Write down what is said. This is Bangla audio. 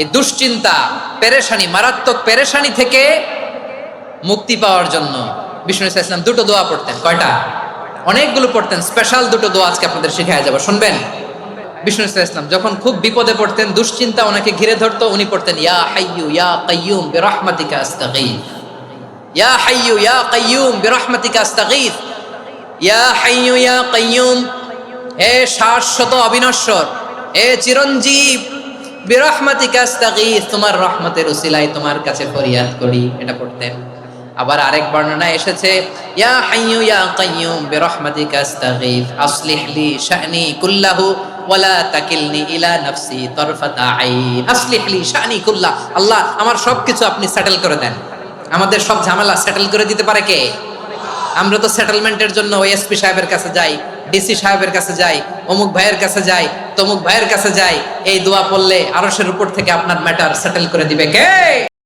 এই দুশ্চিন্তা, পেরেশানি, মারাত্মক পেরেশানি থেকে মুক্তি পাওয়ার জন্য বিষ্ণু ইসলাম দুটো দোয়া পড়তেন। কয়টা? অনেকগুলো পড়তেন। স্পেশাল দুটো দোয়া আজকে আপনাদের শিখায় যাব, শুনবেন। বিষ্ণু ইসলাম যখন খুব বিপদে পড়তেন, দুশ্চিন্তা ওনাকে ঘিরে ধরতো, উনি পড়তেন ইয়া হাইয়ু ইয়া কাইয়ুম বিরহমাতিকা আস্তাগীথ। ইয়া হাইয়ু ইয়া কাইয়ুম বিরহমাতিকা আস্তাগীথ। ইয়া হাইয়ু ইয়া কাইয়ুম, হে শাশ্বত অবিনশ্বর, হে চিরঞ্জীব, বিরহমাতিকা আস্তাগীথ, তোমার রহমতের উসিলায় তোমার কাছে ফরিয়াদ করি। এটা পড়তেন। আবার আরেক বর্ণনায় এসেছে ইয়া হাইয়ু ইয়া কাইয়ুম বিরহমাতিকা আস্তাগীথ আসলিহ লি শা'নি কুল্লাহু ওয়ালা তাকিলনি ইলা নাফসি তারফাতা আইন। আসলিহ লি শা'নি কুল্লাহ, আল্লাহ আমার সবকিছু আপনি সেটেল করে দেন। আমাদের সব ঝামেলা সেটেল করে দিতে পারে কে? আমরা তো সেটেলমেন্টের জন্য ওএসপি সাহেবের কাছে যাই, ডিসি সাহেবের কাছে যাই, অমুক ভাইয়ের কাছে যাই, তমুক ভাইয়ের কাছে যাই। এই দোয়া পড়লে আরশের উপর থেকে আপনার ম্যাটার সেটেল করে দিবে কে?